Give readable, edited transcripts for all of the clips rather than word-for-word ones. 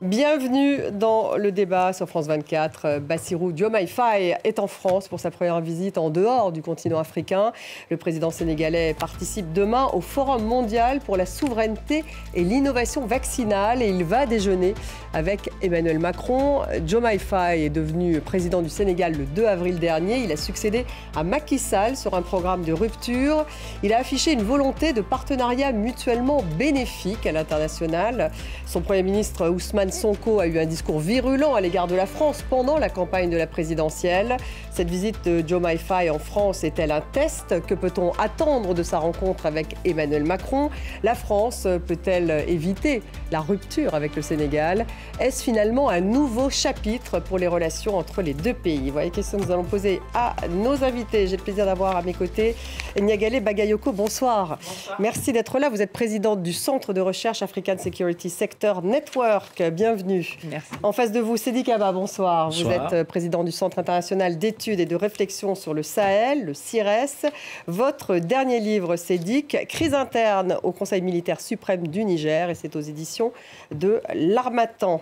Bienvenue dans le débat sur France 24. Bassirou Diomaye Faye est en France pour sa première visite en dehors du continent africain. Le président sénégalais participe demain au Forum mondial pour la souveraineté et l'innovation vaccinale et il va déjeuner avec Emmanuel Macron. Diomaye Faye est devenu président du Sénégal le 2 avril dernier. Il a succédé à Macky Sall sur un programme de rupture. Il a affiché une volonté de partenariat mutuellement bénéfique à l'international. Son Premier ministre Ousmane Sonko a eu un discours virulent à l'égard de la France pendant la campagne de la présidentielle. Cette visite de Diomaye Faye en France est-elle un test? Que peut-on attendre de sa rencontre avec Emmanuel Macron? La France peut-elle éviter la rupture avec le Sénégal? Est-ce finalement un nouveau chapitre pour les relations entre les deux pays? Voilà les questions que nous allons poser à nos invités. J'ai le plaisir d'avoir à mes côtés Niagalé Bagayoko. Bonsoir. Bonsoir. Merci d'être là. Vous êtes présidente du Centre de recherche African Security Sector Network. Bienvenue. Merci. En face de vous, Sédik Abba, bonsoir. Bonsoir. Vous êtes président du Centre international d'études et de réflexion sur le Sahel, le CIRES. Votre dernier livre, Sédik, Crise interne au Conseil militaire suprême du Niger, et c'est aux éditions de l'Harmattan.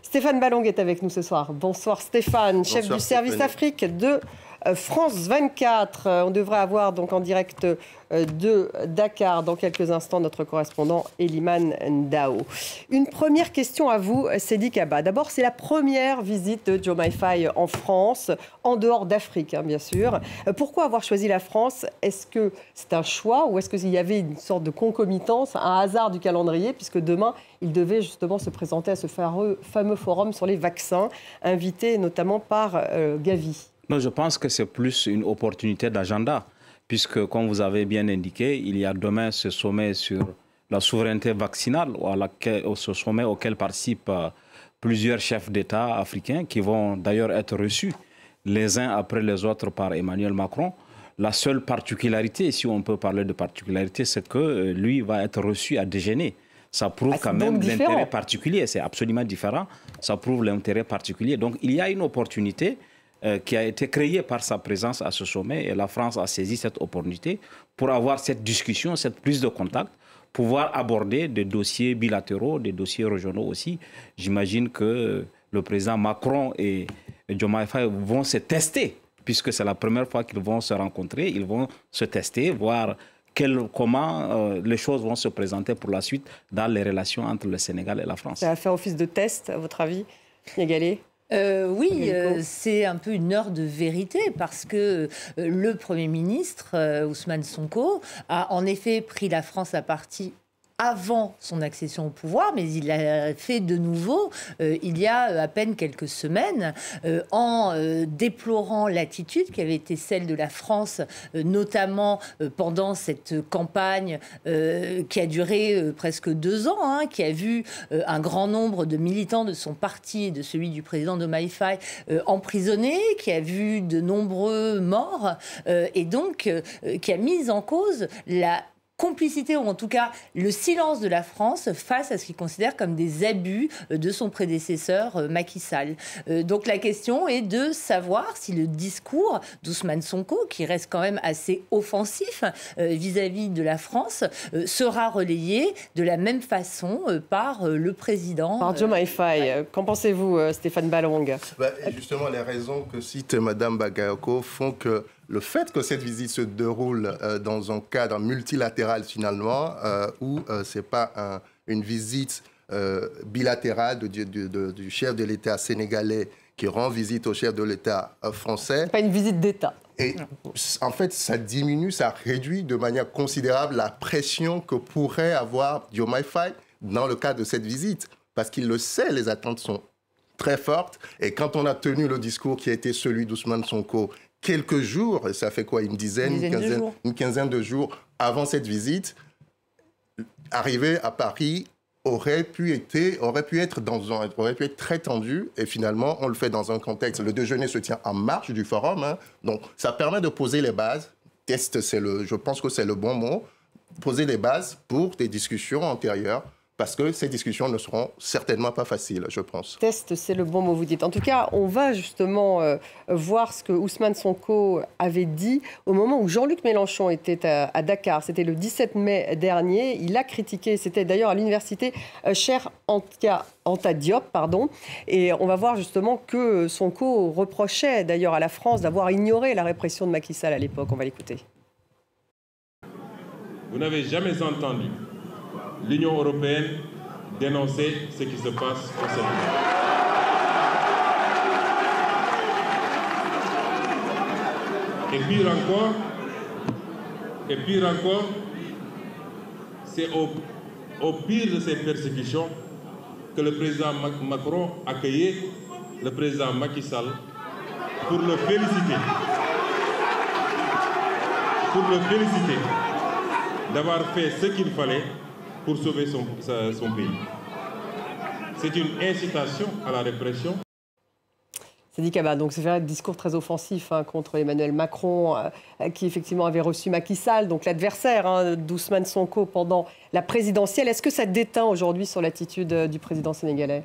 Stéphane Ballong est avec nous ce soir. Bonsoir Stéphane, chef du service Afrique de France 24. On devrait avoir donc en direct de Dakar dans quelques instants notre correspondant Eliman Ndao. Une première question à vous, Sédik Abba. D'abord, c'est la première visite de Diomaye Faye en France, en dehors d'Afrique, hein, bien sûr. Pourquoi avoir choisi la France? Est-ce que c'est un choix ou est-ce qu'il y avait une sorte de concomitance, un hasard du calendrier, puisque demain, il devait justement se présenter à ce fameux forum sur les vaccins, invité notamment par Gavi? Non, je pense que c'est plus une opportunité d'agenda, puisque, comme vous avez bien indiqué, il y a demain ce sommet sur la souveraineté vaccinale, ce sommet auquel participent plusieurs chefs d'État africains qui vont d'ailleurs être reçus les uns après les autres par Emmanuel Macron. La seule particularité, si on peut parler de particularité, c'est que lui va être reçu à déjeuner. Ça prouve quand même l'intérêt particulier, c'est absolument différent, ça prouve l'intérêt particulier. Donc il y a une opportunité qui a été créé par sa présence à ce sommet et la France a saisi cette opportunité pour avoir cette discussion, cette prise de contact, pouvoir aborder des dossiers bilatéraux, des dossiers régionaux aussi. J'imagine que le président Macron et Diomaye Faye vont se tester, puisque c'est la première fois qu'ils vont se rencontrer, ils vont se tester, voir comment les choses vont se présenter pour la suite dans les relations entre le Sénégal et la France. Ça va faire office de test, à votre avis, Niagalé? Oui, c'est un peu une heure de vérité parce que le Premier ministre, Ousmane Sonko, a en effet pris la France à partie avant son accession au pouvoir, mais il l'a fait de nouveau il y a à peine quelques semaines en déplorant l'attitude qui avait été celle de la France, notamment pendant cette campagne qui a duré presque 2 ans, hein, qui a vu un grand nombre de militants de son parti et de celui du président Diomaye Faye emprisonnés, qui a vu de nombreux morts et donc qui a mis en cause la complicité, ou en tout cas le silence de la France face à ce qu'il considère comme des abus de son prédécesseur Macky Sall. Donc la question est de savoir si le discours d'Ousmane Sonko, qui reste quand même assez offensif vis-à-vis de la France, sera relayé de la même façon par le président. Par Diomaye Faye. Qu'en pensez-vous, Stéphane Ballong? Justement, les raisons que cite Mme Bagayoko font que le fait que cette visite se déroule dans un cadre multilatéral finalement, où ce n'est pas une visite bilatérale du chef de l'État sénégalais qui rend visite au chef de l'État français. Pas une visite d'État. Et en fait, ça diminue, ça réduit de manière considérable la pression que pourrait avoir Diomaye Faye dans le cadre de cette visite. Parce qu'il le sait, les attentes sont très fortes. Et quand on a tenu le discours qui a été celui d'Ousmane Sonko, quelques jours, ça fait quoi, une quinzaine de jours avant cette visite, arriver à Paris aurait pu être très tendu. Et finalement, on le fait dans un contexte. Le déjeuner se tient en marge du forum. Hein, donc, ça permet de poser les bases. Test, je pense que c'est le bon mot. Poser les bases pour des discussions antérieures parce que ces discussions ne seront certainement pas faciles, je pense. Test, c'est le bon mot, vous dites. En tout cas, on va justement voir ce que Ousmane Sonko avait dit au moment où Jean-Luc Mélenchon était à Dakar. C'était le 17 mai dernier. Il a critiqué, c'était d'ailleurs à l'université Cheikh Anta Diop, et on va voir justement que Sonko reprochait d'ailleurs à la France d'avoir ignoré la répression de Macky Sall à l'époque. On va l'écouter. Vous n'avez jamais entendu l'Union européenne dénoncer ce qui se passe au Sénégal. Et pire encore, c'est au pire de ces persécutions que le président Macron accueillait le président Macky Sall pour le féliciter. D'avoir fait ce qu'il fallait pour sauver son pays. C'est une incitation à la répression. Sadi Kaba, donc c'est un discours très offensif contre Emmanuel Macron, qui effectivement avait reçu Macky Sall, donc l'adversaire d'Ousmane Sonko pendant la présidentielle. Est-ce que ça déteint aujourd'hui sur l'attitude du président sénégalais?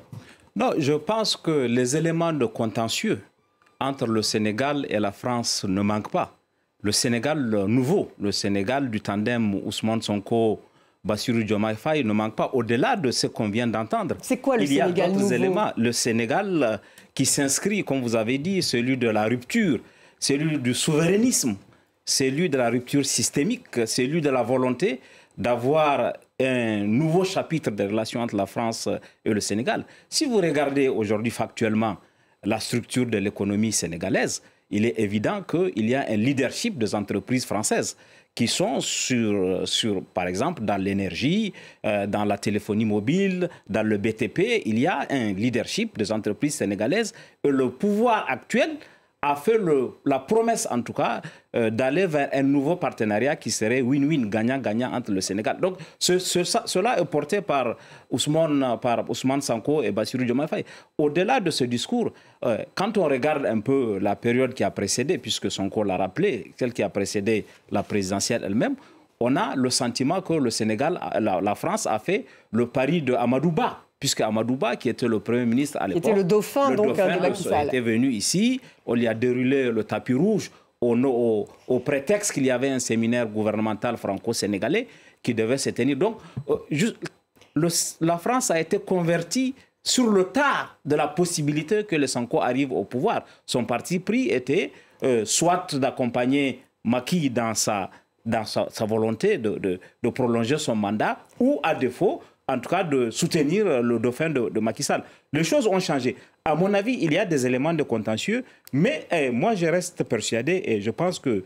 Non, je pense que les éléments de contentieux entre le Sénégal et la France ne manquent pas. Le Sénégal nouveau, le Sénégal du tandem Ousmane Sonko, Bassirou Diomaye Faye ne manque pas, au-delà de ce qu'on vient d'entendre. C'est quoi le Sénégal nouveau? Éléments. Le Sénégal qui s'inscrit, comme vous avez dit, celui de la rupture, celui du souverainisme, celui de la rupture systémique, celui de la volonté d'avoir un nouveau chapitre des relations entre la France et le Sénégal. Si vous regardez aujourd'hui factuellement la structure de l'économie sénégalaise, il est évident qu'il y a un leadership des entreprises françaises qui sont par exemple, dans l'énergie, dans la téléphonie mobile, dans le BTP. Il y a un leadership des entreprises sénégalaises et le pouvoir actuel a fait la promesse, en tout cas, d'aller vers un nouveau partenariat qui serait win-win, gagnant-gagnant entre le Sénégal. Donc, cela est porté par Ousmane Sonko et Bassirou Diomaye Faye. Au-delà de ce discours, quand on regarde un peu la période qui a précédé, puisque Sonko l'a rappelé, celle qui a précédé la présidentielle elle-même, on a le sentiment que le Sénégal, la France a fait le pari de Amadou Ba, puisque Amadou Ba, qui était le Premier ministre à l'époque, était le dauphin de Macky Sall, était venu ici, on lui a déroulé le tapis rouge au prétexte qu'il y avait un séminaire gouvernemental franco-sénégalais qui devait se tenir. Donc, la France a été convertie sur le tard de la possibilité que le Sonko arrive au pouvoir. Son parti pris était soit d'accompagner Macky dans sa volonté de prolonger son mandat, ou à défaut, en tout cas, de soutenir le dauphin de Macky Sall. Les choses ont changé. À mon avis, il y a des éléments de contentieux, mais moi, je reste persuadé et je pense que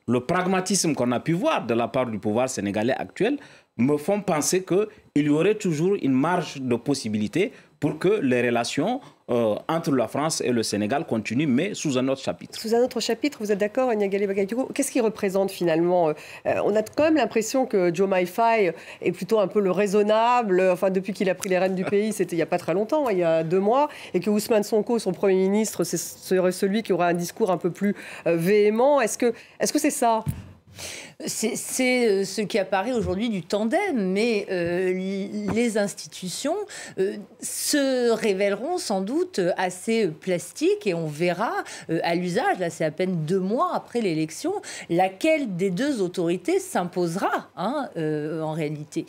le pragmatisme qu'on a pu voir de la part du pouvoir sénégalais actuel me font penser qu'il y aurait toujours une marge de possibilité pour que les relations entre la France et le Sénégal continuent, mais sous un autre chapitre. Sous un autre chapitre, vous êtes d'accord, Niagalé Bakayoko? Qu'est-ce qu'il représente finalement? On a quand même l'impression que Diomaye Faye est plutôt un peu le raisonnable, enfin depuis qu'il a pris les rênes du pays, c'était il n'y a pas très longtemps, il y a 2 mois, et que Ousmane Sonko, son Premier ministre, serait celui qui aura un discours un peu plus véhément. Est-ce que c'est ça? C'est ce qui apparaît aujourd'hui du tandem, mais les institutions se révéleront sans doute assez plastiques et on verra à l'usage, là c'est à peine 2 mois après l'élection, laquelle des deux autorités s'imposera en réalité.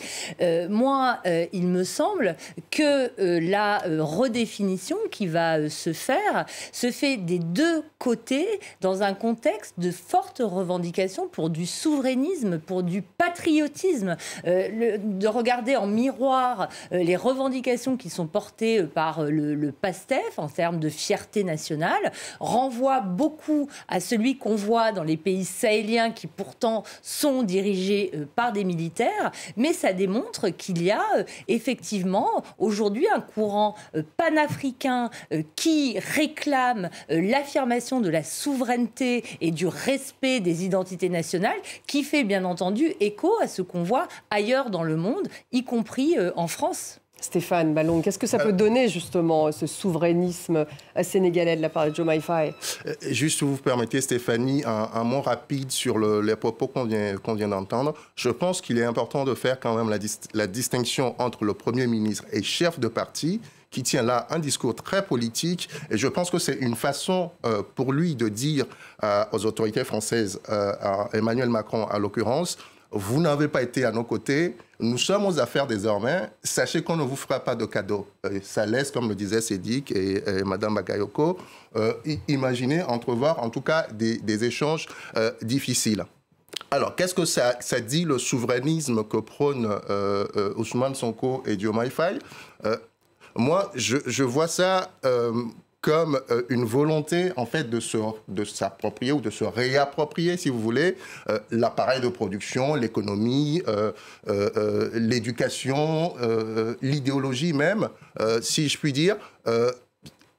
Moi, il me semble que la redéfinition qui va se fait des deux côtés dans un contexte de forte revendication pour du souverainisme, pour du patriotisme, de regarder en miroir les revendications qui sont portées par le PASTEF en termes de fierté nationale, renvoie beaucoup à celui qu'on voit dans les pays sahéliens qui pourtant sont dirigés par des militaires, mais ça démontre qu'il y a effectivement aujourd'hui un courant panafricain qui réclame l'affirmation de la souveraineté et du respect des identités nationales, qui fait bien entendu écho à ce qu'on voit ailleurs dans le monde, y compris en France. Stéphane Balong, qu'est-ce que ça peut donner justement, ce souverainisme sénégalais de la part de Diomaye Faye? Juste, si vous permettez, Stéphanie, un mot rapide sur les propos qu'on vient d'entendre. Je pense qu'il est important de faire quand même la distinction entre le Premier ministre et chef de parti, qui tient là un discours très politique. Et je pense que c'est une façon pour lui de dire aux autorités françaises, à Emmanuel Macron en l'occurrence, vous n'avez pas été à nos côtés, nous sommes aux affaires désormais, sachez qu'on ne vous fera pas de cadeaux. Ça laisse, comme le disait Sédic et Mme Bakayoko, imaginer, entrevoir en tout cas des échanges difficiles. Alors, qu'est-ce que ça dit, le souverainisme que prônent Ousmane Sonko et Diomaye Faye? Moi, je vois ça comme une volonté, en fait, de s'approprier ou de se réapproprier, si vous voulez, l'appareil de production, l'économie, l'éducation, l'idéologie même, si je puis dire,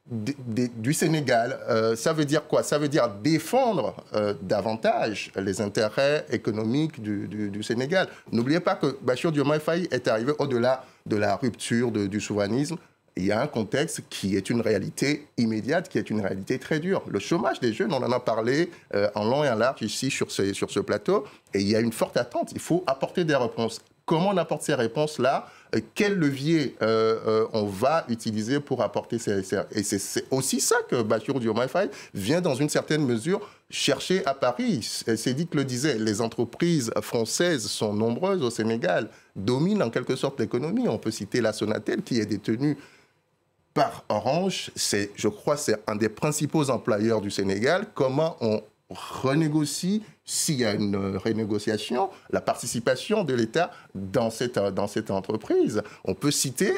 du Sénégal. Ça veut dire quoi? Ça veut dire défendre davantage les intérêts économiques du Sénégal. N'oubliez pas que Bassirou Diomaye Faye est arrivé au-delà de la rupture du souverainisme. Il y a un contexte qui est une réalité immédiate, qui est une réalité très dure. Le chômage des jeunes, on en a parlé en long et en large ici sur ce plateau, et il y a une forte attente. Il faut apporter des réponses. Comment on apporte ces réponses-là? Quel levier on va utiliser pour apporter ces... Et c'est aussi ça que Bassirou Diomaye Faye vient dans une certaine mesure chercher à Paris. Sédic le disait, les entreprises françaises sont nombreuses au Sénégal, dominent en quelque sorte l'économie. On peut citer la Sonatel qui est détenue par Orange. Je crois, c'est un des principaux employeurs du Sénégal. Comment on renégocie, s'il y a une renégociation, la participation de l'État dans cette entreprise. On peut citer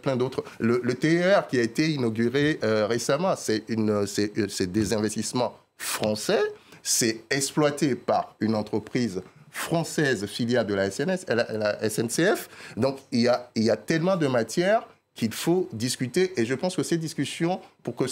plein d'autres. Le TER qui a été inauguré récemment, c'est des investissements français, c'est exploité par une entreprise française filiale de la SNCF. Donc, il y a tellement de matières qu'il faut discuter. Et je pense que ces discussions, pour que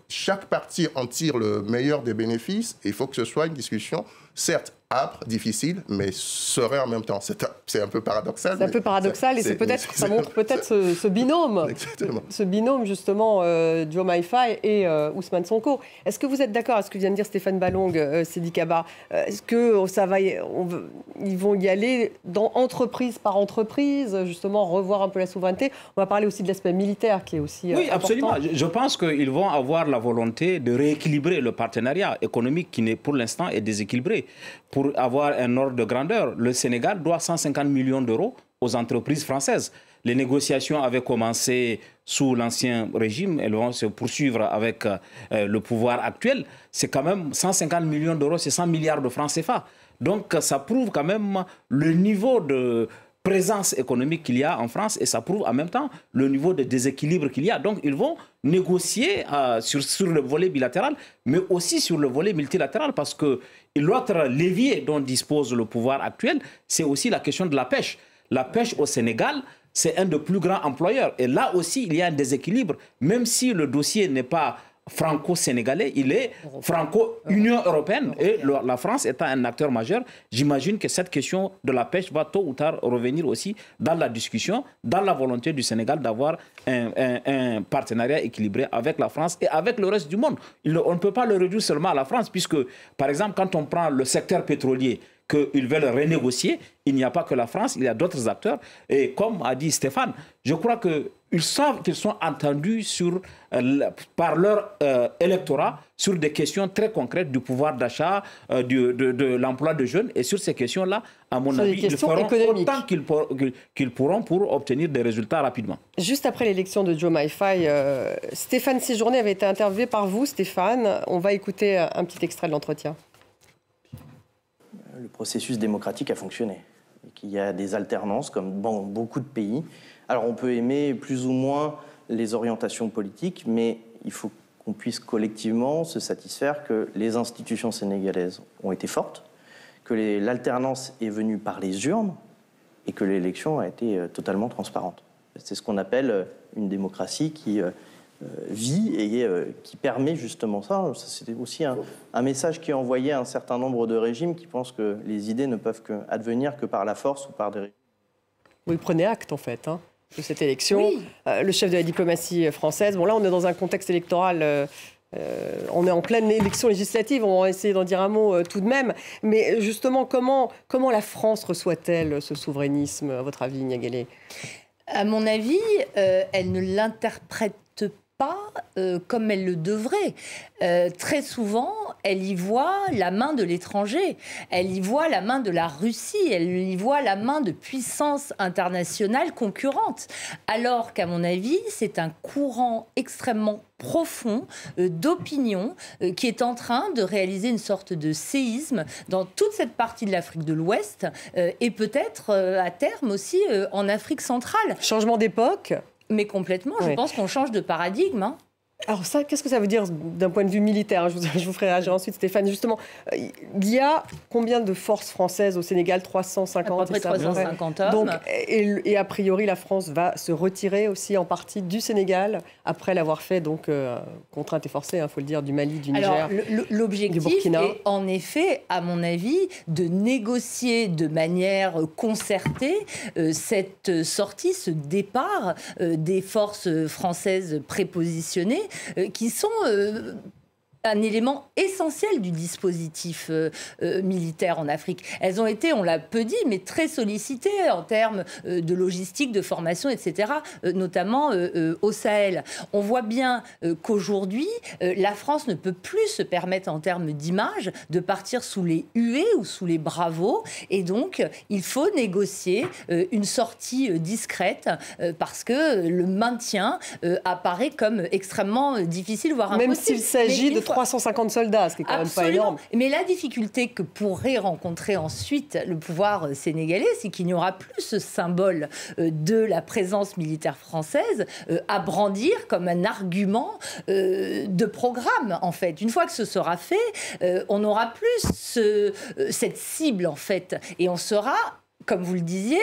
chaque partie en tire le meilleur des bénéfices, il faut que ce soit une discussion, certes, âpre, difficile, mais sereine en même temps. C'est un peu paradoxal. C'est un peu paradoxal, et ça montre peut-être ce binôme. Exactement. Ce binôme, justement, Diomaye Faye et Ousmane Sonko. Est-ce que vous êtes d'accord avec ce que vient de dire Stéphane Balong, Sédic Kaba? Est-ce qu'ils vont y aller entreprise par entreprise, justement, revoir un peu la souveraineté? On va parler aussi de l'aspect militaire, qui est aussi oui, important. Absolument. Je pense qu'ils vont avoir la volonté de rééquilibrer le partenariat économique qui, pour l'instant, est déséquilibré. Pour avoir un ordre de grandeur, le Sénégal doit 150 millions d'euros aux entreprises françaises. Les négociations avaient commencé sous l'ancien régime, elles vont se poursuivre avec le pouvoir actuel. C'est quand même 150 millions d'euros, c'est 100 milliards de francs CFA. Donc ça prouve quand même le niveau de présence économique qu'il y a en France, et ça prouve en même temps le niveau de déséquilibre qu'il y a. Donc ils vont négocier sur le volet bilatéral, mais aussi sur le volet multilatéral, parce que l'autre levier dont dispose le pouvoir actuel, c'est aussi la question de la pêche. La pêche au Sénégal, c'est un des plus grands employeurs. Et là aussi, il y a un déséquilibre, même si le dossier n'est pas franco-sénégalais, il est franco-Union européenne. Et la France étant un acteur majeur, j'imagine que cette question de la pêche va tôt ou tard revenir aussi dans la discussion, dans la volonté du Sénégal d'avoir un partenariat équilibré avec la France et avec le reste du monde. On ne peut pas le réduire seulement à la France, puisque, par exemple, quand on prend le secteur pétrolier, qu'ils veulent renégocier, il n'y a pas que la France, il y a d'autres acteurs. Et comme a dit Stéphane, je crois qu'ils savent qu'ils sont entendus par leur électorat sur des questions très concrètes du pouvoir d'achat, de l'emploi de jeunes. Et sur ces questions-là, à mon avis, ils feront autant qu'ils pourront pour obtenir des résultats rapidement. Juste après l'élection de Diomaye Faye, Stéphane Séjourné avait été interviewé par vous, Stéphane. On va écouter un petit extrait de l'entretien. Le processus démocratique a fonctionné et qu'il y a des alternances comme dans beaucoup de pays. Alors on peut aimer plus ou moins les orientations politiques, mais il faut qu'on puisse collectivement se satisfaire que les institutions sénégalaises ont été fortes, que l'alternance est venue par les urnes et que l'élection a été totalement transparente. C'est ce qu'on appelle une démocratie qui vit et qui permet justement ça. C'était aussi un message qui est envoyé à un certain nombre de régimes qui pensent que les idées ne peuvent advenir que par la force ou par des régimes. Oui, prenez acte en fait de cette élection. Oui. Le chef de la diplomatie française, bon là on est dans un contexte électoral, on est en pleine élection législative, on va essayer d'en dire un mot tout de même. Mais justement, comment la France reçoit-elle ce souverainisme, à votre avis, Niagalé? À mon avis, elle ne l'interprète pas comme elle le devrait. Très souvent, elle y voit la main de l'étranger, elle y voit la main de la Russie, elle y voit la main de puissances internationales concurrentes. Alors qu'à mon avis, c'est un courant extrêmement profond d'opinion qui est en train de réaliser une sorte de séisme dans toute cette partie de l'Afrique de l'Ouest et peut-être à terme aussi en Afrique centrale. Changement d'époque? Mais complètement, je pense qu'on change de paradigme. Alors ça, qu'est-ce que ça veut dire d'un point de vue militaire? Je vous ferai réagir ensuite, Stéphane. Justement, il y a combien de forces françaises au Sénégal? 350, à peu près 350 hommes. Donc, et a priori, la France va se retirer aussi en partie du Sénégal, après l'avoir fait, donc, contrainte et forcée, il faut le dire, du Mali, du Niger, Alors, l'objectif du Burkina. est en effet, à mon avis, de négocier de manière concertée cette sortie, ce départ des forces françaises prépositionnées, qui sont un élément essentiel du dispositif militaire en Afrique. Elles ont été, on l'a peu dit, mais très sollicitées en termes de logistique, de formation, etc., notamment au Sahel. On voit bien qu'aujourd'hui, la France ne peut plus se permettre, en termes d'image, de partir sous les huées ou sous les bravos. Et donc, il faut négocier une sortie discrète parce que le maintien apparaît comme extrêmement difficile, voire impossible. Même s'il s'agit de 350 soldats, ce qui est quand même pas énorme. Mais la difficulté que pourrait rencontrer ensuite le pouvoir sénégalais, c'est qu'il n'y aura plus ce symbole de la présence militaire française à brandir comme un argument de programme, en fait. Une fois que ce sera fait, on n'aura plus cette cible, en fait. Et on sera, comme vous le disiez,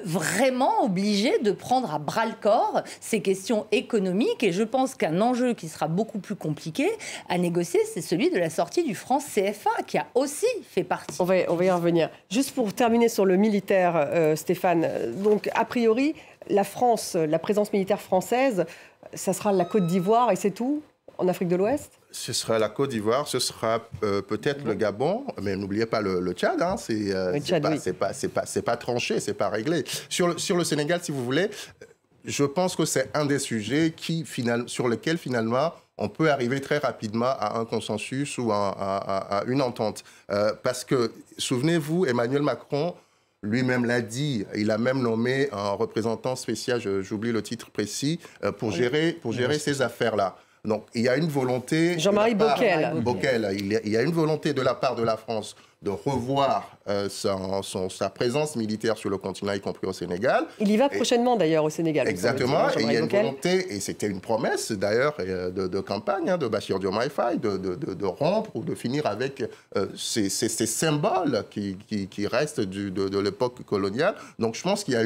vraiment obligé de prendre à bras-le-corps ces questions économiques. Et je pense qu'un enjeu qui sera beaucoup plus compliqué à négocier, c'est celui de la sortie du franc CFA, qui a aussi fait partie. On va y revenir. Juste pour terminer sur le militaire, Stéphane, donc a priori, la France, la présence militaire française, ça sera la Côte d'Ivoire et c'est tout en Afrique de l'Ouest? Ce sera la Côte d'Ivoire, ce sera peut-être le Gabon, mais n'oubliez pas le Tchad. C'est pas tranché, c'est pas réglé. Sur le Sénégal, si vous voulez, je pense que c'est un des sujets sur lesquels finalement on peut arriver très rapidement à un consensus ou à une entente. Parce que, souvenez-vous, Emmanuel Macron lui-même l'a dit, il a même nommé un représentant spécial, j'oublie le titre précis, pour gérer ces affaires-là. Donc, il y a une volonté... Jean-Marie Bockel. Il y a une volonté de la part de la France de revoir sa présence militaire sur le continent, y compris au Sénégal. Il y va prochainement, d'ailleurs, au Sénégal. Exactement. Et il y a une volonté, et c'était une promesse, d'ailleurs, de campagne de Bassirou Diomaye Faye, de rompre ou de finir avec ces symboles qui restent de l'époque coloniale. Donc, je pense qu'il y a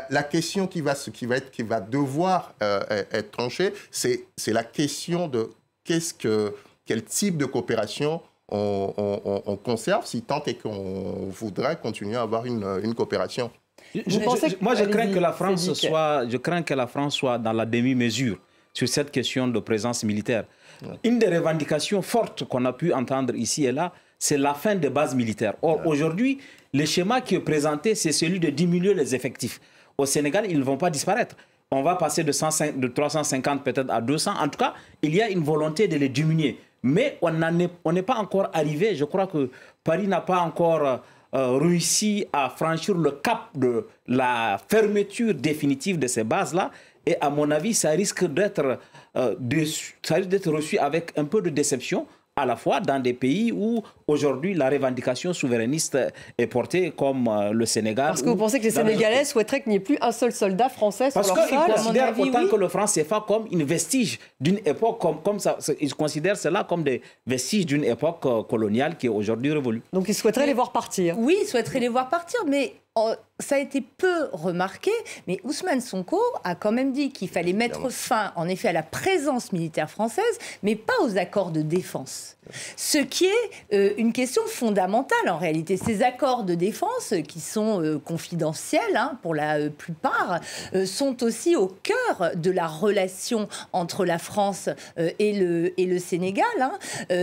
la question qui va devoir être tranchée, c'est la question de quel type de coopération on conserve, si tant est qu'on voudrait continuer à avoir une coopération. Je crains que la France soit dans la demi-mesure sur cette question de présence militaire. Ouais. Une des revendications fortes qu'on a pu entendre ici et là, c'est la fin des bases militaires. Or, aujourd'hui, le schéma qui est présenté, c'est celui de diminuer les effectifs. Au Sénégal, ils ne vont pas disparaître. On va passer de 350 peut-être à 200. En tout cas, il y a une volonté de les diminuer. Mais on n'est pas encore arrivé. Je crois que Paris n'a pas encore réussi à franchir le cap de la fermeture définitive de ces bases-là. Et à mon avis, ça risque d'être reçu avec un peu de déception, à la fois dans des pays où aujourd'hui la revendication souverainiste est portée, comme le Sénégal. Parce que vous pensez que les Sénégalais souhaiteraient qu'il n'y ait plus un seul soldat français sur leur sol? Parce qu'ils considèrent autant que le franc CFA comme une vestige d'une époque, comme ça, ils considèrent cela comme des vestiges d'une époque coloniale qui est aujourd'hui révolue. Donc ils souhaiteraient les voir partir? Oui, ils souhaiteraient les voir partir, mais ça a été peu remarqué, mais Ousmane Sonko a quand même dit qu'il fallait mettre fin, en effet, à la présence militaire française, mais pas aux accords de défense. Ce qui est une question fondamentale, en réalité. Ces accords de défense, qui sont confidentiels, pour la plupart, sont aussi au cœur de la relation entre la France et le Sénégal.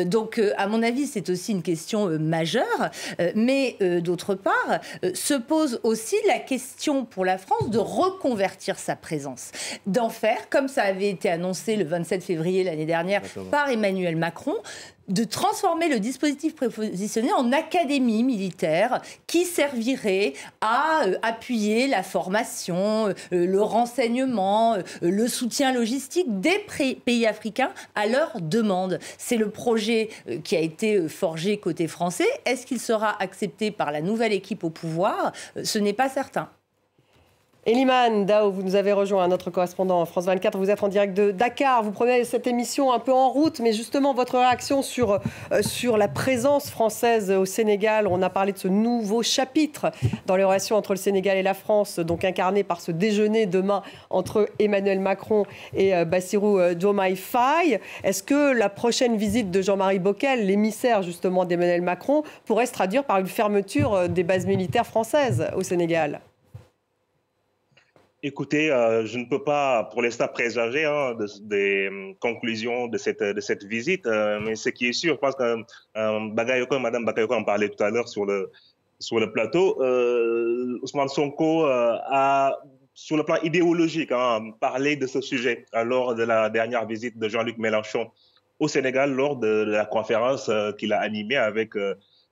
Donc, à mon avis, c'est aussi une question majeure. Mais, d'autre part, se pose aussi la question pour la France de reconvertir sa présence, d'en faire, comme ça avait été annoncé le 27 février l'année dernière par Emmanuel Macron, de transformer le dispositif prépositionné en académie militaire qui servirait à appuyer la formation, le renseignement, le soutien logistique des pays africains à leur demande. C'est le projet qui a été forgé côté français. Est-ce qu'il sera accepté par la nouvelle équipe au pouvoir ? Ce n'est pas certain. Elimane Dao, vous nous avez rejoint, notre correspondant en France 24. Vous êtes en direct de Dakar. Vous prenez cette émission un peu en route, mais justement, votre réaction sur la présence française au Sénégal. On a parlé de ce nouveau chapitre dans les relations entre le Sénégal et la France, donc incarné par ce déjeuner demain entre Emmanuel Macron et Bassirou Diomaye Faye. Est-ce que la prochaine visite de Jean-Marie Bockel, l'émissaire justement d'Emmanuel Macron, pourrait se traduire par une fermeture des bases militaires françaises au Sénégal ? Écoutez, je ne peux pas pour l'instant présager des conclusions de cette visite, mais ce qui est sûr, je pense que Mme Bakayoko en parlait tout à l'heure sur le plateau, Ousmane Sonko a, sur le plan idéologique, parlé de ce sujet lors de la dernière visite de Jean-Luc Mélenchon au Sénégal, lors de la conférence qu'il a animée avec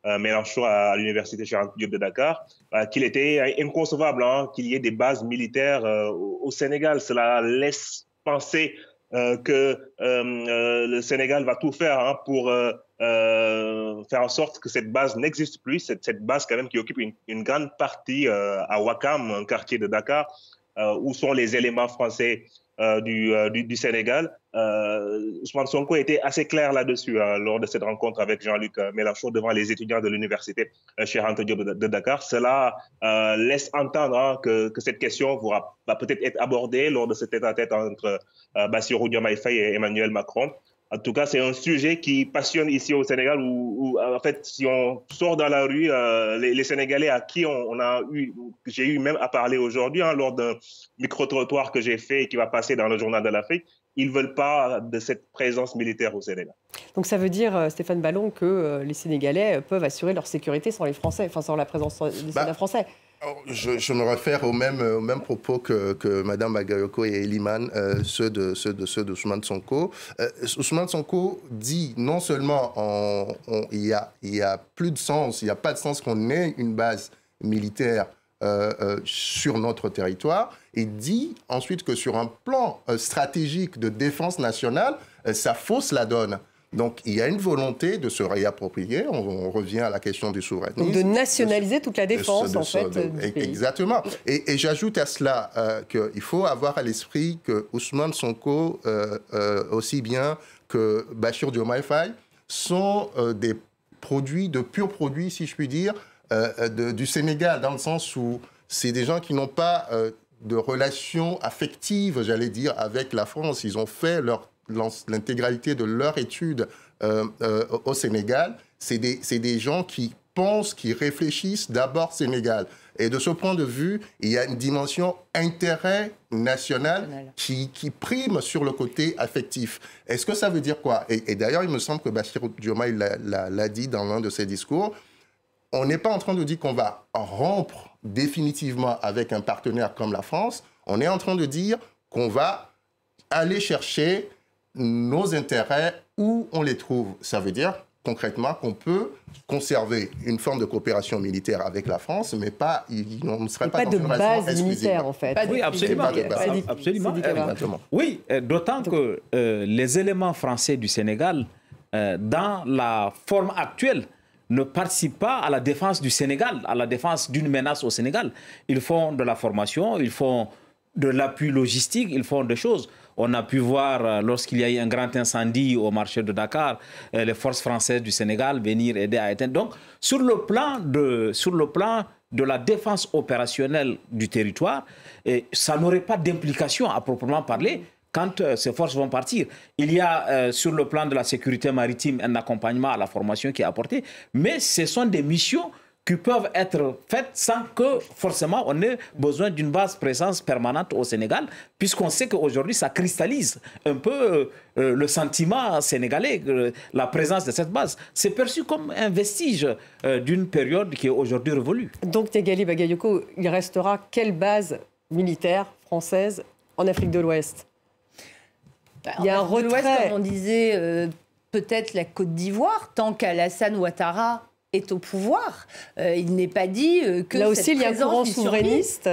Mélenchon à l'université Cheikh Anta Diop de Dakar, qu'il était inconcevable qu'il y ait des bases militaires au Sénégal. Cela laisse penser que le Sénégal va tout faire pour faire en sorte que cette base n'existe plus, cette base quand même qui occupe une grande partie à Ouakam, un quartier de Dakar, où sont les éléments français du Sénégal. Ousmane Sonko était assez clair là-dessus lors de cette rencontre avec Jean-Luc Mélenchon devant les étudiants de l'université Cheikh Anta Diop de Dakar. Cela laisse entendre que cette question va peut-être être abordée lors de cet tête-à-tête entre Bassirou Diomaye Faye et Emmanuel Macron. En tout cas, c'est un sujet qui passionne ici au Sénégal où en fait, si on sort dans la rue, les Sénégalais à qui j'ai eu même à parler aujourd'hui lors d'un micro-trottoir que j'ai fait et qui va passer dans le Journal de l'Afrique, ils ne veulent pas de cette présence militaire au Sénégal. Donc ça veut dire, Stéphane Ballon, que les Sénégalais peuvent assurer leur sécurité sans les Français, enfin sans la présence des soldats français. Je me réfère au même propos que Mme Bakayoko et Elimane, ceux de Ousmane Sonko. Ousmane Sonko dit non seulement il y a plus de sens, il n'y a pas de sens qu'on ait une base militaire sur notre territoire, et dit ensuite que sur un plan stratégique de défense nationale, ça fausse la donne. Donc, il y a une volonté de se réapproprier. On revient à la question du souverainisme. Donc, de nationaliser toute la défense, en fait, du pays. Exactement. Et j'ajoute à cela qu'il faut avoir à l'esprit que Ousmane Sonko, aussi bien que Bassirou Diomaye Faye, sont des produits, de purs produits, si je puis dire, du Sénégal, dans le sens où c'est des gens qui n'ont pas de relations affectives, j'allais dire, avec la France. Ils ont fait l'intégralité de leur étude au Sénégal. C'est des gens qui pensent, qui réfléchissent d'abord Sénégal. Et de ce point de vue, il y a une dimension intérêt national qui prime sur le côté affectif. Est-ce que ça veut dire quoi ? Et d'ailleurs, il me semble que Bassirou Diomaye l'a dit dans l'un de ses discours. On n'est pas en train de dire qu'on va rompre définitivement avec un partenaire comme la France. On est en train de dire qu'on va aller chercher nos intérêts où on les trouve. Ça veut dire concrètement qu'on peut conserver une forme de coopération militaire avec la France, mais on ne serait pas dans une relation exclusive. Militaire, en fait. Oui, absolument. Absolument. Oui, d'autant que les éléments français du Sénégal, dans la forme actuelle, ne participent pas à la défense du Sénégal, à la défense d'une menace au Sénégal. Ils font de la formation, ils font de l'appui logistique, ils font des choses. On a pu voir, lorsqu'il y a eu un grand incendie au marché de Dakar, les forces françaises du Sénégal venir aider à éteindre. Donc, sur le plan de la défense opérationnelle du territoire, et ça n'aurait pas d'implication à proprement parler quand ces forces vont partir. Il y a sur le plan de la sécurité maritime un accompagnement à la formation qui est apporté, mais ce sont des missions qui peuvent être faites sans que forcément on ait besoin d'une base présence permanente au Sénégal, puisqu'on sait qu'aujourd'hui ça cristallise un peu le sentiment sénégalais, la présence de cette base. C'est perçu comme un vestige d'une période qui est aujourd'hui révolue. Donc Tegali Bagayoko, il restera quelle base militaire française en Afrique de l'Ouest? Il y a un retrait. Comme on disait, peut-être la Côte d'Ivoire, tant qu'Alassane Ouattara est au pouvoir. Il n'est pas dit que là aussi, il y a un courant souverainiste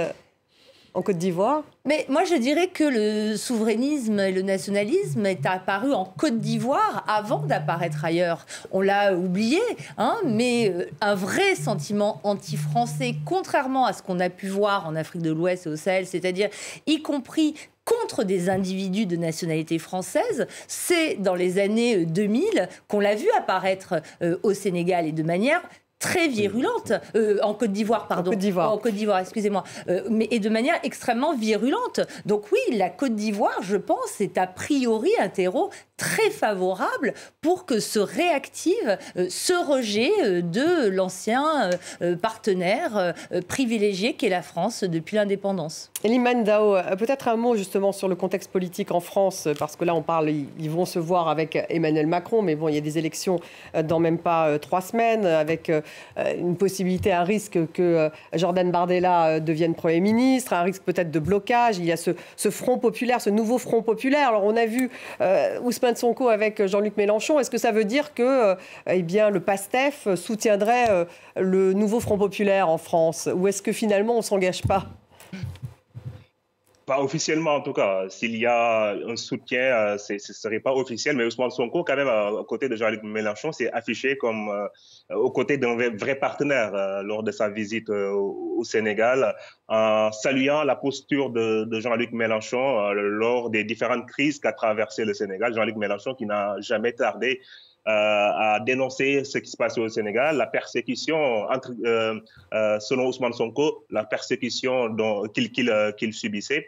en Côte d'Ivoire. Mais moi, je dirais que le souverainisme et le nationalisme est apparu en Côte d'Ivoire avant d'apparaître ailleurs. On l'a oublié, hein, mais un vrai sentiment anti-français, contrairement à ce qu'on a pu voir en Afrique de l'Ouest et au Sahel, c'est-à-dire y compris contre des individus de nationalité française, c'est dans les années 2000 qu'on l'a vu apparaître au Sénégal et de manière très virulente, en Côte d'Ivoire, pardon. En Côte d'Ivoire, excusez-moi. Et de manière extrêmement virulente. Donc oui, la Côte d'Ivoire, je pense, est a priori un terreau très favorable pour que se réactive ce rejet de l'ancien partenaire privilégié qu'est la France depuis l'indépendance. Elimane Dao, peut-être un mot justement sur le contexte politique en France, parce que là on parle, ils vont se voir avec Emmanuel Macron, mais bon, il y a des élections dans même pas 3 semaines, avec une possibilité, un risque que Jordan Bardella devienne Premier ministre, un risque peut-être de blocage. Il y a ce front populaire, ce nouveau front populaire. Alors on a vu Ousmane Sonko avec Jean-Luc Mélenchon. Est-ce que ça veut dire que eh bien, le PASTEF soutiendrait le nouveau front populaire en France? Ou est-ce que finalement on ne s'engage pas? Pas officiellement, en tout cas. S'il y a un soutien, ce ne serait pas officiel, mais Ousmane Sonko, quand même, à côté de Jean-Luc Mélenchon, s'est affiché comme aux côtés d'un vrai partenaire lors de sa visite au Sénégal, en saluant la posture de Jean-Luc Mélenchon lors des différentes crises qu'a traversé le Sénégal. Jean-Luc Mélenchon qui n'a jamais tardé à dénoncer ce qui se passait au Sénégal, la persécution, selon Ousmane Sonko, la persécution qu'il subissait.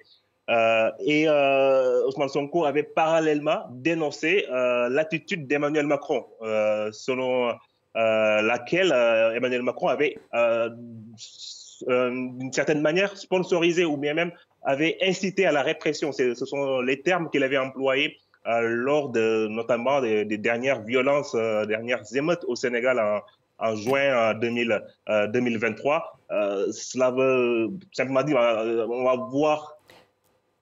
Ousmane Sonko avait parallèlement dénoncé l'attitude d'Emmanuel Macron, selon laquelle Emmanuel Macron avait, d'une certaine manière, sponsorisé ou bien même avait incité à la répression. Ce sont les termes qu'il avait employés lors notamment des dernières violences, dernières émeutes au Sénégal en juin 2023. Cela veut simplement dire on va voir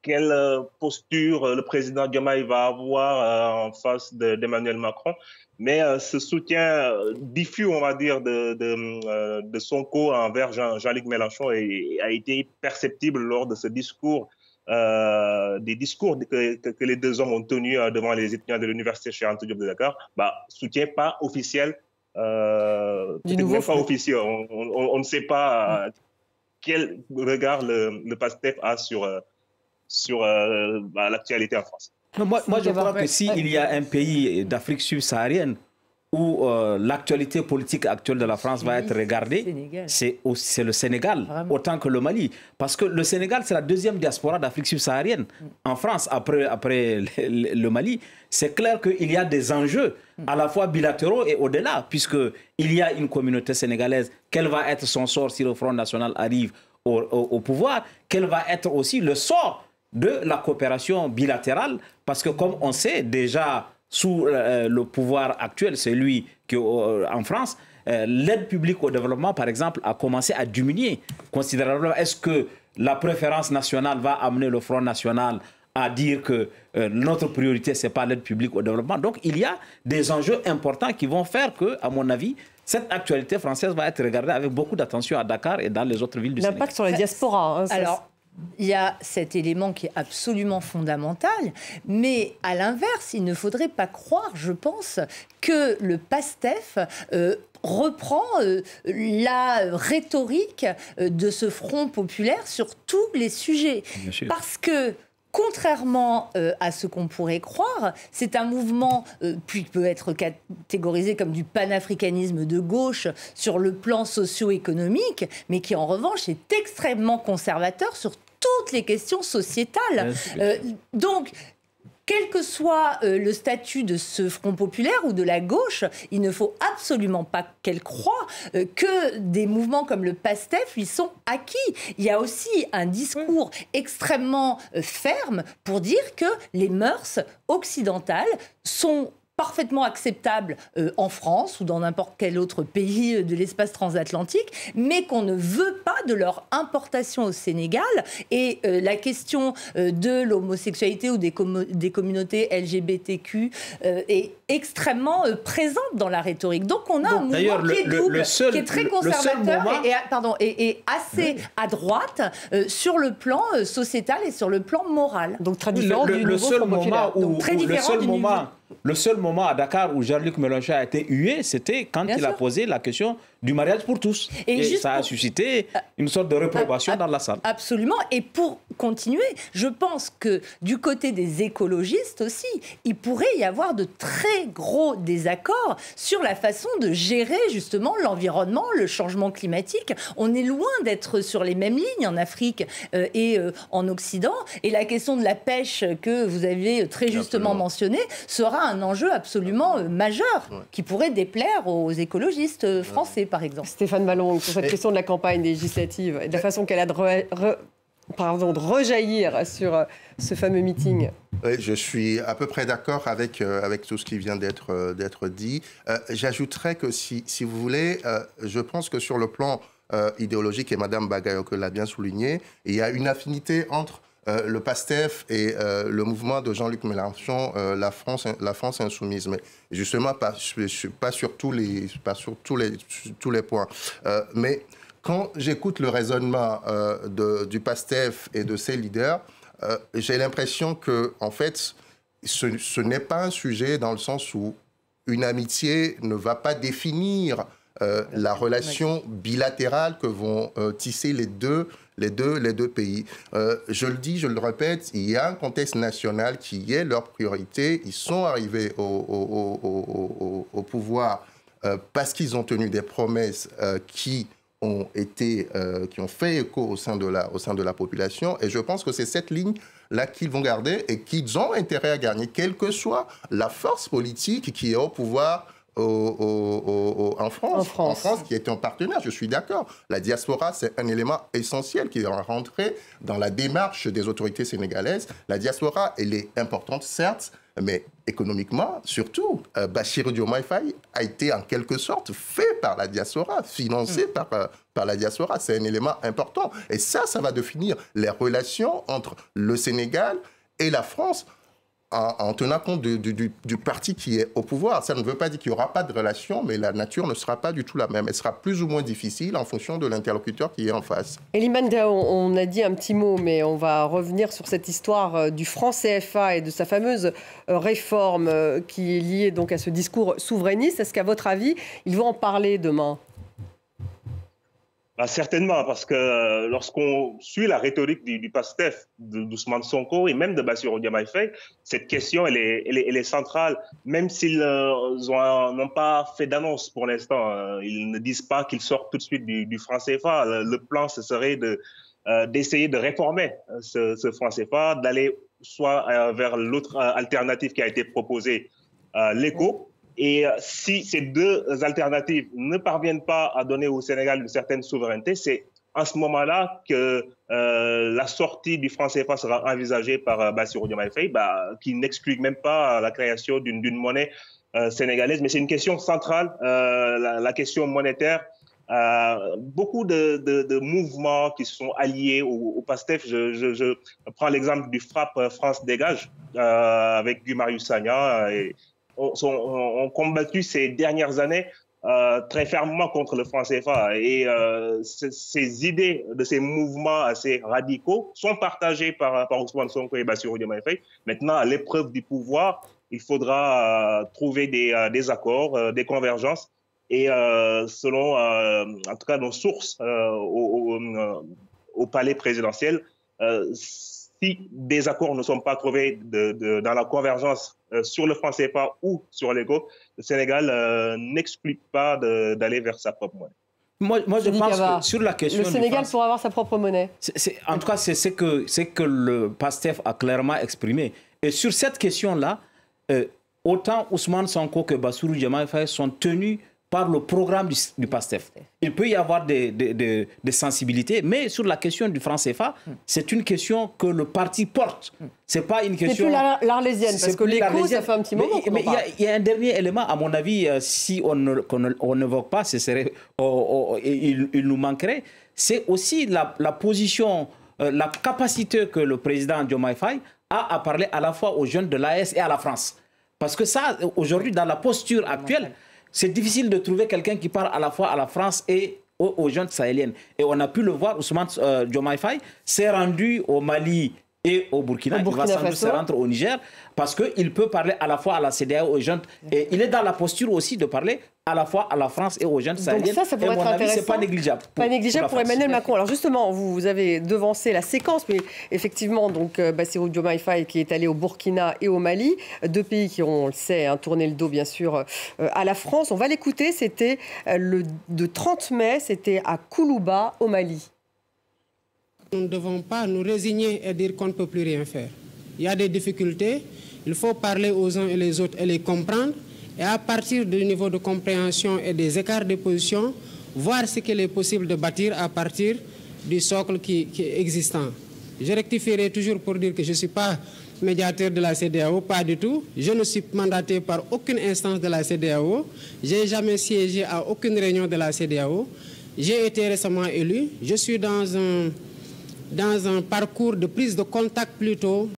quelle posture le président Diomaye va avoir en face d'Emmanuel Macron. Mais ce soutien diffus, on va dire, de Sonko envers Jean-Luc Mélenchon a été perceptible lors de ce discours. Des discours que les deux hommes ont tenus devant les étudiants de l'université Cheikh Anta Diop de Dakar, soutien pas officiel, du nouveau pas officiel. On ne sait pas quel regard le PASTEF a sur l'actualité en France. Moi, je crois que s'il y a un pays d'Afrique subsaharienne où l'actualité politique actuelle de la France va être regardée, c'est le Sénégal, vraiment, autant que le Mali. Parce que le Sénégal, c'est la deuxième diaspora d'Afrique subsaharienne en France, après le Mali. C'est clair qu'il y a des enjeux à la fois bilatéraux et au-delà, puisqu'il y a une communauté sénégalaise. Quel va être son sort si le Front National arrive au pouvoir? Quel va être aussi le sort de la coopération bilatérale? Parce que comme on sait déjà, sous le pouvoir actuel, c'est lui qui, en France, l'aide publique au développement, par exemple, a commencé à diminuer considérablement. Est-ce que la préférence nationale va amener le Front National à dire que notre priorité, ce n'est pas l'aide publique au développement? Donc, il y a des enjeux importants qui vont faire que, à mon avis, cette actualité française va être regardée avec beaucoup d'attention à Dakar et dans les autres villes du Sénégal. L'impact sur la diaspora. Alors, il y a cet élément qui est absolument fondamental, mais à l'inverse, il ne faudrait pas croire, je pense, que le PASTEF reprend la rhétorique de ce front populaire sur tous les sujets. Parce que, contrairement à ce qu'on pourrait croire, c'est un mouvement qui peut être catégorisé comme du panafricanisme de gauche sur le plan socio-économique, mais qui en revanche est extrêmement conservateur sur toutes les questions sociétales. Donc, quel que soit le statut de ce Front populaire ou de la gauche, il ne faut absolument pas qu'elle croie que des mouvements comme le PASTEF lui sont acquis. Il y a aussi un discours extrêmement ferme pour dire que les mœurs occidentales sont parfaitement acceptables en France ou dans n'importe quel autre pays de l'espace transatlantique, mais qu'on ne veut pas de leur importation au Sénégal. Et la question de l'homosexualité ou des communautés LGBTQ est extrêmement présente dans la rhétorique. Donc on a un mouvement qui est double, qui est très conservateur et assez à droite sur le plan sociétal et sur le plan moral. Donc très différent du nouveau Front populaire. Le seul moment à Dakar où Jean-Luc Mélenchon a été hué, c'était quand il a posé la question du mariage pour tous. Et ça a suscité une sorte de réprobation dans la salle. Absolument. Et pour continuer, je pense que du côté des écologistes aussi, il pourrait y avoir de très gros désaccords sur la façon de gérer justement l'environnement, le changement climatique. On est loin d'être sur les mêmes lignes en Afrique et en Occident. Et la question de la pêche que vous avez très justement mentionnée sera un enjeu absolument majeur qui pourrait déplaire aux écologistes français, par exemple. Stéphane Malong, sur cette question de la campagne législative et de la façon qu'elle a de rejaillir sur ce fameux meeting. Oui, je suis à peu près d'accord avec tout ce qui vient d'être dit. J'ajouterais que si vous voulez, je pense que sur le plan idéologique, et Mme Bagayoko l'a bien souligné, il y a une affinité entre le PASTEF et le mouvement de Jean-Luc Mélenchon, la France insoumise. Mais justement, pas sur tous les points. Mais quand j'écoute le raisonnement du PASTEF et de ses leaders, j'ai l'impression que, en fait, ce n'est pas un sujet dans le sens où une amitié ne va pas définir la relation bilatérale que vont tisser les deux pays. Je le dis, je le répète, il y a un contexte national qui est leur priorité. Ils sont arrivés au pouvoir parce qu'ils ont tenu des promesses qui ont fait écho au sein de la population. Et je pense que c'est cette ligne-là qu'ils vont garder et qu'ils ont intérêt à gagner, quelle que soit la force politique qui est au pouvoir en France, qui est un partenaire, je suis d'accord. La diaspora, c'est un élément essentiel qui est rentré dans la démarche des autorités sénégalaises. La diaspora, elle est importante, certes, mais économiquement, surtout, Bassirou Diomaye Faye a été en quelque sorte fait par la diaspora, financé par la diaspora. C'est un élément important. Et ça va définir les relations entre le Sénégal et la France, en tenant compte du parti qui est au pouvoir. Ça ne veut pas dire qu'il n'y aura pas de relation, mais la nature ne sera pas du tout la même. Elle sera plus ou moins difficile en fonction de l'interlocuteur qui est en face. Eliman Gao, on a dit un petit mot, mais on va revenir sur cette histoire du franc CFA et de sa fameuse réforme qui est liée donc à ce discours souverainiste. Est-ce qu'à votre avis, ils vont en parler demain ? Certainement, parce que lorsqu'on suit la rhétorique du PASTEF, d'Ousmane Sonko et même de Bassirou Diomaye Faye, cette question, elle est centrale, même s'ils n'ont pas fait d'annonce pour l'instant. Ils ne disent pas qu'ils sortent tout de suite du franc CFA. Le plan, ce serait d'essayer de réformer ce franc CFA, d'aller soit vers l'autre alternative qui a été proposée, l'éco. Et si ces deux alternatives ne parviennent pas à donner au Sénégal une certaine souveraineté, c'est à ce moment-là que la sortie du franc CFA sera envisagée par Bassirou Diomaye Faye, qui n'exclut même pas la création d'une monnaie sénégalaise. Mais c'est une question centrale, la question monétaire. Beaucoup de mouvements qui sont alliés au PASTEF. Je prends l'exemple du FRAPP France Dégage avec Guy Marius Sagna ont combattu ces dernières années très fermement contre le franc CFA. Et ces idées de ces mouvements assez radicaux sont partagées par Ousmane Sonko et Bassirou Diomaye Faye. Maintenant, à l'épreuve du pouvoir, il faudra trouver des accords, des convergences. Et selon, en tout cas, nos sources au palais présidentiel, si des accords ne sont pas trouvés dans la convergence sur le franc CFA ou sur l'EGO, le Sénégal n'exclut pas d'aller vers sa propre monnaie. Moi, je pense que sur la question le Sénégal pourra avoir sa propre monnaie. En tout cas, c'est ce que le PASTEF a clairement exprimé. Et sur cette question-là, autant Ousmane Sonko que Bassirou Diomaye Faye sont tenus par le programme du PASTEF. Il peut y avoir des sensibilités, mais sur la question du franc CFA, c'est une question que le parti porte. C'est pas une question... C'est plus l'Arlésienne, parce que l'écho, ça fait un petit moment. Mais il y a un dernier élément, à mon avis, si on n'évoque pas, il nous manquerait, c'est aussi la position, la capacité que le président Diomaye Faye a à parler à la fois aux jeunes de l'AES et à la France. Parce que ça, aujourd'hui, dans la posture actuelle, c'est difficile de trouver quelqu'un qui parle à la fois à la France et aux jeunes sahéliennes. Et on a pu le voir, Ousmane Diomaye Faye s'est rendu au Mali et au Burkina. Il va sans doute se rendre au Niger parce qu'il peut parler à la fois à la CEDEAO, aux jeunes. Et il est dans la posture aussi de parler à la fois à la France et aux jeunes sahéliennes. Donc ça pourrait être intéressant. C'est pas négligeable. Pas négligeable pour Emmanuel Macron. Alors justement, vous avez devancé la séquence, mais effectivement, donc Bassirou Diomaye Faye qui est allé au Burkina et au Mali, deux pays qui ont, on le sait, tourné le dos bien sûr à la France. On va l'écouter. C'était le 30 mai, c'était à Koulouba au Mali. Nous ne devons pas nous résigner et dire qu'on ne peut plus rien faire. Il y a des difficultés, il faut parler aux uns et les autres et les comprendre. Et à partir du niveau de compréhension et des écarts de position, voir ce qu'il est possible de bâtir à partir du socle qui est existant. Je rectifierai toujours pour dire que je ne suis pas médiateur de la CEDEAO, pas du tout. Je ne suis mandaté par aucune instance de la CEDEAO. Je n'ai jamais siégé à aucune réunion de la CEDEAO. J'ai été récemment élu. Je suis dans un parcours de prise de contact plutôt.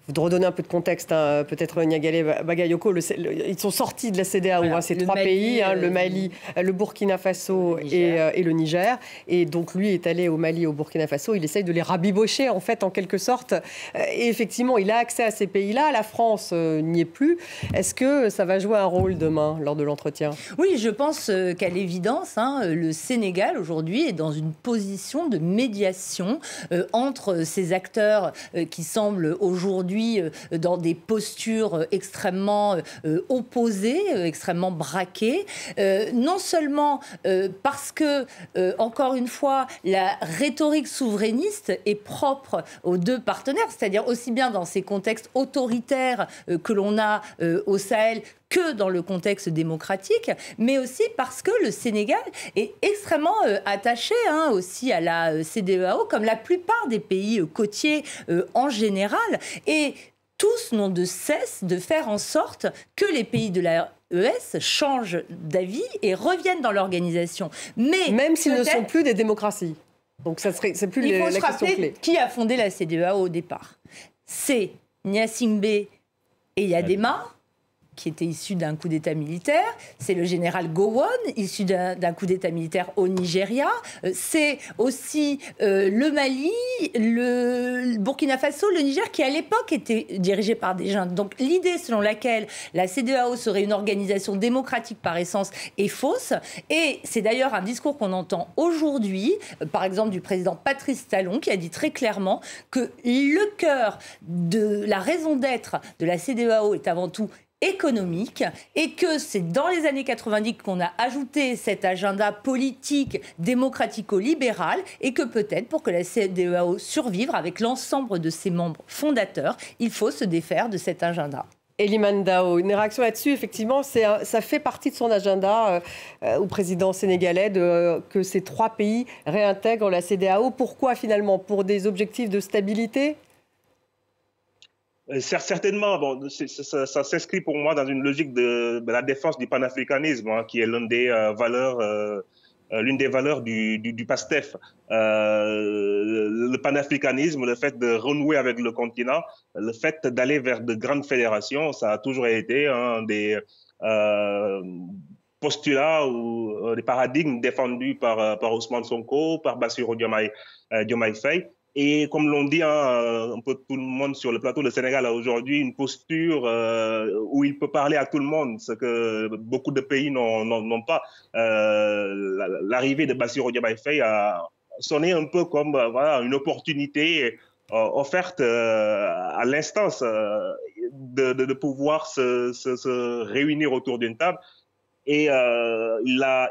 Vous de redonner un peu de contexte, peut-être Niagalé Bagayoko, ils sont sortis de la CEDEAO, voilà, ces trois pays, le Mali, le Burkina Faso et le Niger. Et donc lui est allé au Mali, au Burkina Faso, il essaye de les rabibocher en fait, en quelque sorte. Et effectivement, il a accès à ces pays-là, la France n'y est plus. Est-ce que ça va jouer un rôle demain lors de l'entretien? Oui, je pense qu'à l'évidence, le Sénégal aujourd'hui est dans une position de médiation entre ces acteurs qui semblent aujourd'hui dans des postures extrêmement opposées, extrêmement braquées, non seulement parce que, encore une fois, la rhétorique souverainiste est propre aux deux partenaires, c'est-à-dire aussi bien dans ces contextes autoritaires que l'on a au Sahel que dans le contexte démocratique, mais aussi parce que le Sénégal est extrêmement attaché aussi à la CEDEAO, comme la plupart des pays côtiers en général. Et tous n'ont de cesse de faire en sorte que les pays de la ES changent d'avis et reviennent dans l'organisation. Mais même s'ils ne sont plus des démocraties. Donc c'est plus la question clé. Il faut se rappeler qui a fondé la CEDEAO au départ. C'est Gnassingbé et Yadema, qui était issu d'un coup d'État militaire. C'est le général Gowon, issu d'un coup d'État militaire au Nigeria. C'est aussi le Mali, le Burkina Faso, le Niger, qui à l'époque était dirigé par des jeunes. Donc l'idée selon laquelle la CEDEAO serait une organisation démocratique par essence est fausse. Et c'est d'ailleurs un discours qu'on entend aujourd'hui, par exemple du président Patrice Talon, qui a dit très clairement que le cœur de la raison d'être de la CEDEAO est avant tout économique, et que c'est dans les années 90 qu'on a ajouté cet agenda politique démocratico-libéral, et que peut-être pour que la CEDEAO survive avec l'ensemble de ses membres fondateurs, il faut se défaire de cet agenda. Elimane Dao, une réaction là-dessus, effectivement, ça fait partie de son agenda au président sénégalais que ces trois pays réintègrent la CEDEAO. Pourquoi finalement? Pour des objectifs de stabilité? Certainement, bon, ça s'inscrit pour moi dans une logique de la défense du panafricanisme, qui est l'une des valeurs du PASTEF. Le panafricanisme, le fait de renouer avec le continent, le fait d'aller vers de grandes fédérations, ça a toujours été un des postulats ou des paradigmes défendus par Ousmane Sonko, par Bassirou Diomaye Faye. Et comme l'on dit un peu tout le monde sur le plateau, le Sénégal a aujourd'hui une posture où il peut parler à tout le monde, ce que beaucoup de pays n'ont pas. L'arrivée de Bassirou Diomaye Faye a sonné un peu comme une opportunité offerte à l'instance de pouvoir se réunir autour d'une table. Et lors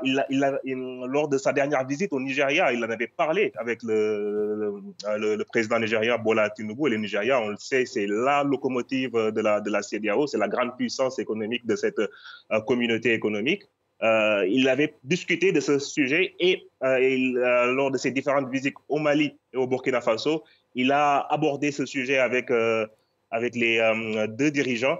de sa dernière visite au Nigeria, il en avait parlé avec le président nigérien Bola Tinubu. Et le Nigeria, on le sait, c'est la locomotive de la CEDEAO, c'est la grande puissance économique de cette communauté économique. Il avait discuté de ce sujet et lors de ses différentes visites au Mali et au Burkina Faso, il a abordé ce sujet avec les deux dirigeants.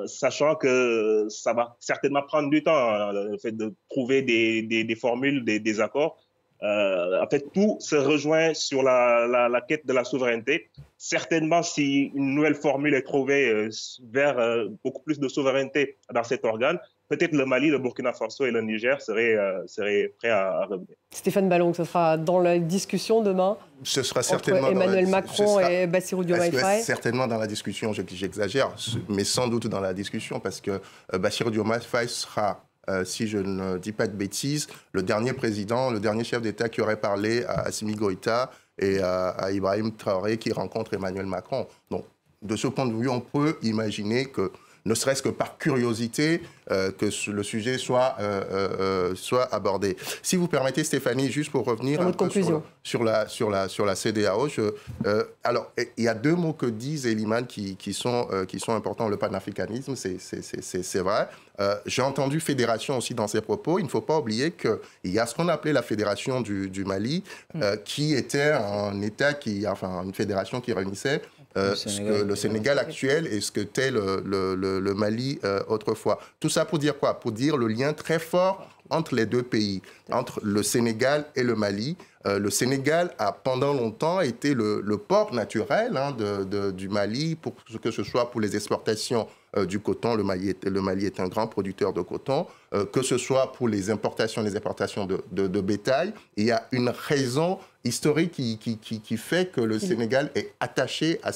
Sachant que ça va certainement prendre du temps, le fait de trouver des formules, des accords. En fait, tout se rejoint sur la quête de la souveraineté. Certainement, si une nouvelle formule est trouvée vers beaucoup plus de souveraineté dans cet organe, peut-être le Mali, le Burkina Faso et le Niger seraient prêts à revenir. Stéphane Ballon, ce sera dans la discussion demain. Ce sera certainement Emmanuel Macron et Bassirou Diomaye Faye. Certainement dans la discussion, j'exagère, mais sans doute dans la discussion, parce que Bassirou Diomaye Faye sera, si je ne dis pas de bêtises, le dernier président, le dernier chef d'État qui aurait parlé à Assimi Goïta et à Ibrahim Traoré qui rencontre Emmanuel Macron. Donc, de ce point de vue, on peut imaginer que, ne serait-ce que par curiosité, que le sujet soit abordé. Si vous permettez, Stéphanie, juste pour revenir un peu sur la CEDEAO, alors, il y a deux mots que disent Eliman qui sont importants. Le panafricanisme, c'est vrai. J'ai entendu fédération aussi dans ses propos. Il ne faut pas oublier qu'il y a ce qu'on appelait la fédération du Mali, qui était un État, une fédération qui réunissait le Sénégal actuel et ce que était le Mali autrefois. Tout ça pour dire quoi? Pour dire le lien très fort entre les deux pays, entre le Sénégal et le Mali. Le Sénégal a pendant longtemps été le port naturel du Mali, que ce soit pour les exportations du coton. Le Mali est un grand producteur de coton. Que ce soit pour les importations de bétail. Il y a une raison historique qui fait que le Sénégal est attaché à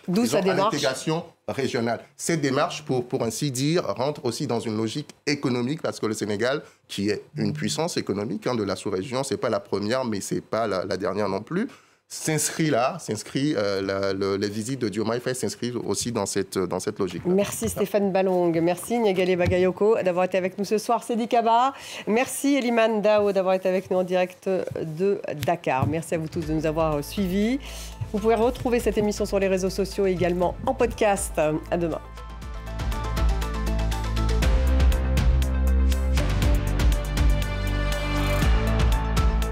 l'intégration régionale. Cette démarche, pour ainsi dire, rentre aussi dans une logique économique, parce que le Sénégal, qui est une puissance économique de la sous-région, c'est pas la première, mais c'est pas la dernière non plus, les visites de Diomaye Faye s'inscrivent aussi dans cette logique. Merci Stéphane Ballong, merci Niagalé Bagayoko d'avoir été avec nous ce soir, Seydi Kaba, merci Eliman Dao d'avoir été avec nous en direct de Dakar. Merci à vous tous de nous avoir suivis. Vous pouvez retrouver cette émission sur les réseaux sociaux et également en podcast. À demain.